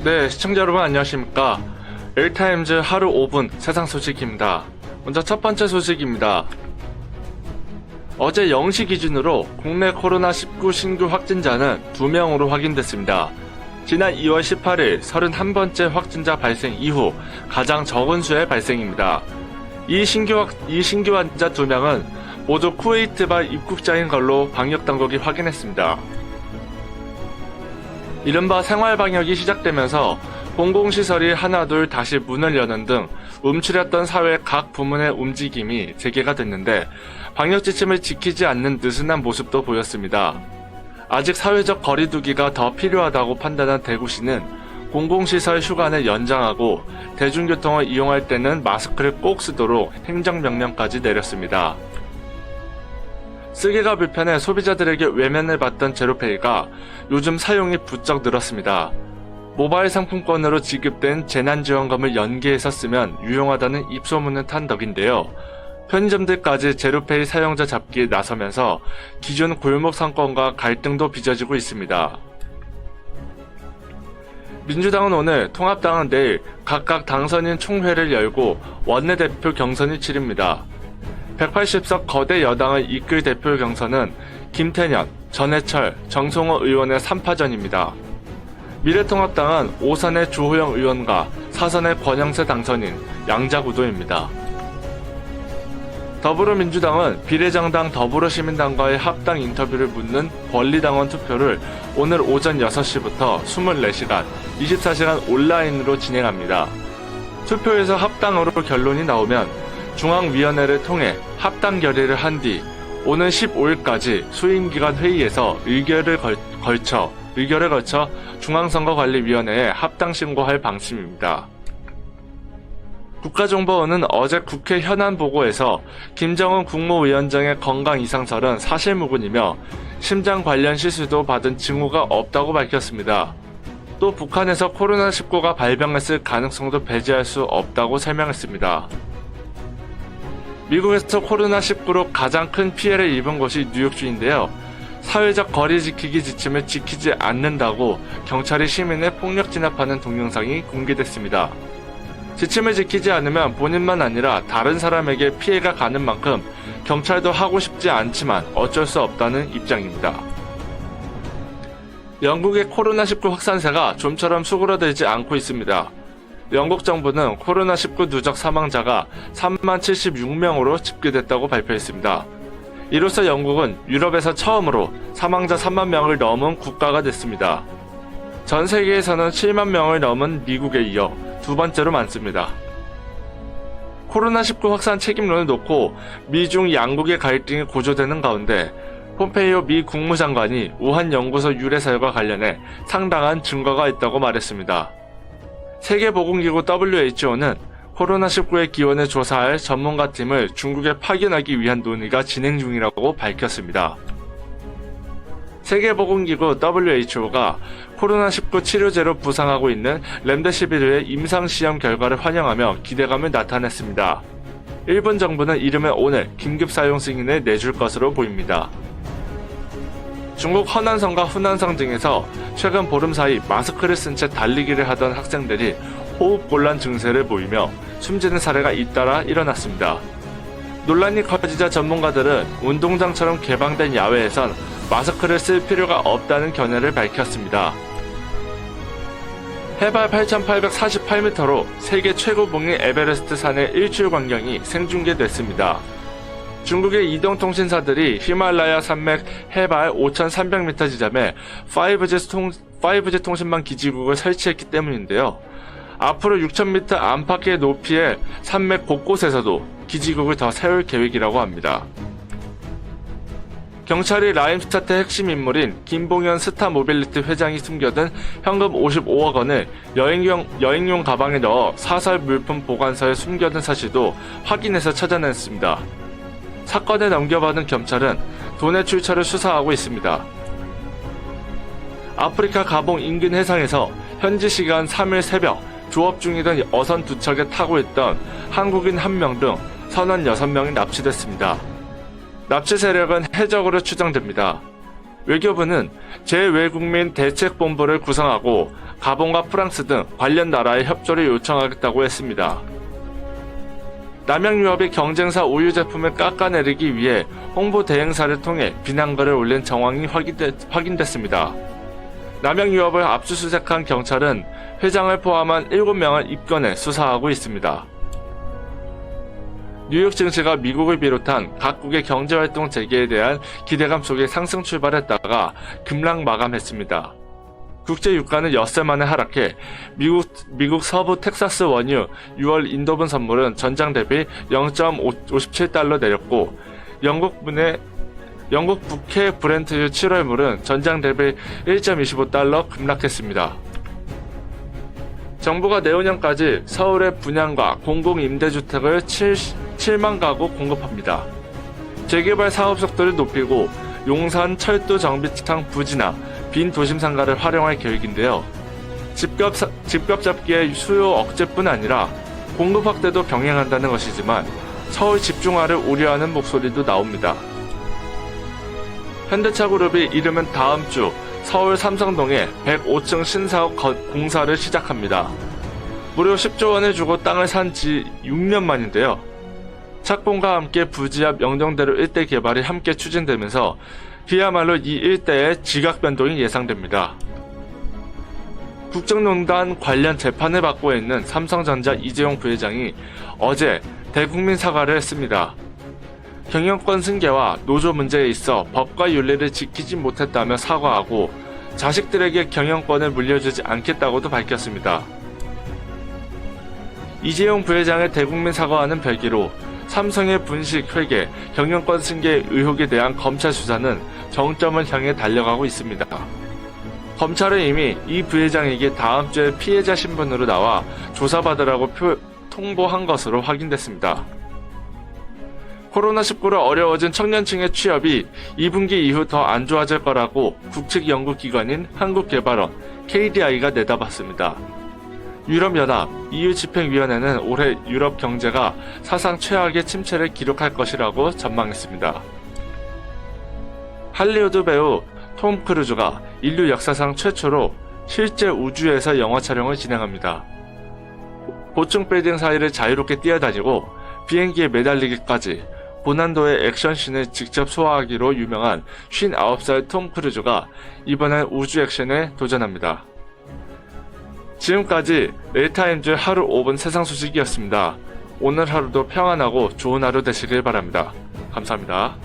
네, 시청자 여러분 안녕하십니까. 일타임즈 하루 5분 세상 소식입니다. 먼저 첫 번째 소식입니다. 어제 0시 기준으로 국내 코로나19 신규 확진자는 2명으로 확인됐습니다. 지난 2월 18일 31번째 확진자 발생 이후 가장 적은 수의 발생입니다. 이 신규 환자 2명은 모두 쿠웨이트발 입국자인 걸로 방역당국이 확인했습니다. 이른바 생활방역이 시작되면서 공공시설이 하나둘 다시 문을 여는 등 움츠렸던 사회 각 부문의 움직임이 재개가 됐는데 방역 지침을 지키지 않는 느슨한 모습도 보였습니다. 아직 사회적 거리두기가 더 필요하다고 판단한 대구시는 공공시설 휴관을 연장하고 대중교통을 이용할 때는 마스크를 꼭 쓰도록 행정명령까지 내렸습니다. 쓰기가 불편해 소비자들에게 외면을 받던 제로페이가 요즘 사용이 부쩍 늘었습니다. 모바일 상품권으로 지급된 재난지원금을 연계해서 쓰면 유용하다는 입소문은 탄 덕인데요. 편의점들까지 제로페이 사용자 잡기에 나서면서 기존 골목 상권과 갈등도 빚어지고 있습니다. 민주당은 오늘, 통합당은 내일 각각 당선인 총회를 열고 원내대표 경선을 치릅니다. 180석 거대 여당을 이끌 대표 경선은 김태년, 전해철, 정성호 의원의 3파전입니다. 미래통합당은 5선의 주호영 의원과 4선의 권영세 당선인 양자구도입니다. 더불어민주당은 비례정당 더불어시민당과의 합당 인터뷰를 묻는 권리당원 투표를 오늘 오전 6시부터 24시간, 24시간 온라인으로 진행합니다. 투표에서 합당으로 결론이 나오면 중앙위원회를 통해 합당 결의를 한 뒤 오는 15일까지 수임기간 회의에서 의결을 걸쳐 중앙선거관리위원회에 합당 신고할 방침입니다. 국가정보원은 어제 국회 현안 보고에서 김정은 국무위원장의 건강 이상설은 사실무근이며 심장 관련 시술도 받은 징후가 없다고 밝혔습니다. 또 북한에서 코로나19가 발병했을 가능성도 배제할 수 없다고 설명했습니다. 미국에서 코로나19로 가장 큰 피해를 입은 곳이 뉴욕주인데요. 사회적 거리 지키기 지침을 지키지 않는다고 경찰이 시민을 폭력 진압하는 동영상이 공개됐습니다. 지침을 지키지 않으면 본인만 아니라 다른 사람에게 피해가 가는 만큼 경찰도 하고 싶지 않지만 어쩔 수 없다는 입장입니다. 영국의 코로나19 확산세가 좀처럼 수그러들지 않고 있습니다. 영국 정부는 코로나19 누적 사망자가 30,076명으로 집계됐다고 발표했습니다. 이로써 영국은 유럽에서 처음으로 사망자 3만 명을 넘은 국가가 됐습니다. 전 세계에서는 7만 명을 넘은 미국에 이어 두 번째로 많습니다. 코로나19 확산 책임론을 놓고 미중 양국의 갈등이 고조되는 가운데 폼페이오 미 국무장관이 우한 연구소 유래설과 관련해 상당한 증거가 있다고 말했습니다. 세계보건기구 WHO는 코로나19의 기원을 조사할 전문가팀을 중국에 파견하기 위한 논의가 진행 중이라고 밝혔습니다. 세계보건기구 WHO가 코로나19 치료제로 부상하고 있는 렘데시비르의 임상시험 결과를 환영하며 기대감을 나타냈습니다. 일본 정부는 이르면 오늘 긴급 사용 승인을 내줄 것으로 보입니다. 중국 허난성과 후난성 등에서 최근 보름 사이 마스크를 쓴 채 달리기를 하던 학생들이 호흡곤란 증세를 보이며 숨지는 사례가 잇따라 일어났습니다. 논란이 커지자 전문가들은 운동장처럼 개방된 야외에선 마스크를 쓸 필요가 없다는 견해를 밝혔습니다. 해발 8,848m로 세계 최고봉인 에베레스트 산의 일출 광경이 생중계됐습니다. 중국의 이동통신사들이 히말라야 산맥 해발 5,300m 지점에 5G 통신망 기지국을 설치했기 때문인데요. 앞으로 6,000m 안팎의 높이의 산맥 곳곳에서도 기지국을 더 세울 계획이라고 합니다. 경찰이 라임스타트 핵심 인물인 김봉현 스타모빌리티 회장이 숨겨둔 현금 55억 원을 여행용 가방에 넣어 사설 물품 보관소에 숨겨둔 사실도 확인해서 찾아냈습니다. 사건을 넘겨받은 경찰은 돈의 출처를 수사하고 있습니다. 아프리카 가봉 인근 해상에서 현지 시간 3일 새벽 조업 중이던 어선 2척에 타고 있던 한국인 1명 등 선원 6명이 납치됐습니다. 납치 세력은 해적으로 추정됩니다. 외교부는 재외국민 대책본부를 구성하고 가본과 프랑스 등 관련 나라의 협조를 요청하겠다고 했습니다. 남양유업이 경쟁사 우유 제품을 깎아내리기 위해 홍보 대행사를 통해 비난글을 올린 정황이 확인됐습니다. 남양유업을 압수수색한 경찰은 회장을 포함한 7명을 입건해 수사하고 있습니다. 뉴욕 증시가 미국을 비롯한 각국의 경제활동 재개에 대한 기대감 속에 상승 출발했다가 급락 마감했습니다. 국제 유가는 엿새 만에 하락해 미국 서부 텍사스 원유 6월 인도분 선물은 전장 대비 0.57달러 내렸고 영국 북해 브렌트유 7월물은 전장 대비 1.25달러 급락했습니다. 정부가 내후년까지 서울의 분양과 공공임대주택을 7만 가구 공급합니다. 재개발 사업 속도를 높이고 용산 철도 정비창 부지나 빈 도심 상가를 활용할 계획인데요. 집값 잡기의 수요 억제뿐 아니라 공급 확대도 병행한다는 것이지만 서울 집중화를 우려하는 목소리도 나옵니다. 현대차그룹이 이르면 다음 주 서울 삼성동에 105층 신사업 공사를 시작합니다. 무려 10조 원을 주고 땅을 산 지 6년 만인데요. 착공과 함께 부지 앞 영종대로 일대 개발이 함께 추진되면서 그야말로 이 일대의 지각 변동이 예상됩니다. 국정농단 관련 재판을 받고 있는 삼성전자 이재용 부회장이 어제 대국민 사과를 했습니다. 경영권 승계와 노조 문제에 있어 법과 윤리를 지키지 못했다며 사과하고 자식들에게 경영권을 물려주지 않겠다고도 밝혔습니다. 이재용 부회장의 대국민 사과와는 별개로 삼성의 분식 회계, 경영권 승계 의혹에 대한 검찰 수사는 정점을 향해 달려가고 있습니다. 검찰은 이미 이 부회장에게 다음 주에 피해자 신분으로 나와 조사받으라고 통보한 것으로 확인됐습니다. 코로나19로 어려워진 청년층의 취업이 2분기 이후 더 안 좋아질 거라고 국책 연구기관인 한국개발원 KDI가 내다봤습니다. 유럽연합 EU 집행위원회는 올해 유럽 경제가 사상 최악의 침체를 기록할 것이라고 전망했습니다. 할리우드 배우 톰 크루즈가 인류 역사상 최초로 실제 우주에서 영화 촬영을 진행합니다. 고층 빌딩 사이를 자유롭게 뛰어다니고 비행기에 매달리기까지 고난도의 액션씬을 직접 소화하기로 유명한 59살 톰 크루즈가 이번엔 우주 액션에 도전합니다. 지금까지 릴타임즈 하루 5분 세상 소식이었습니다. 오늘 하루도 평안하고 좋은 하루 되시길 바랍니다. 감사합니다.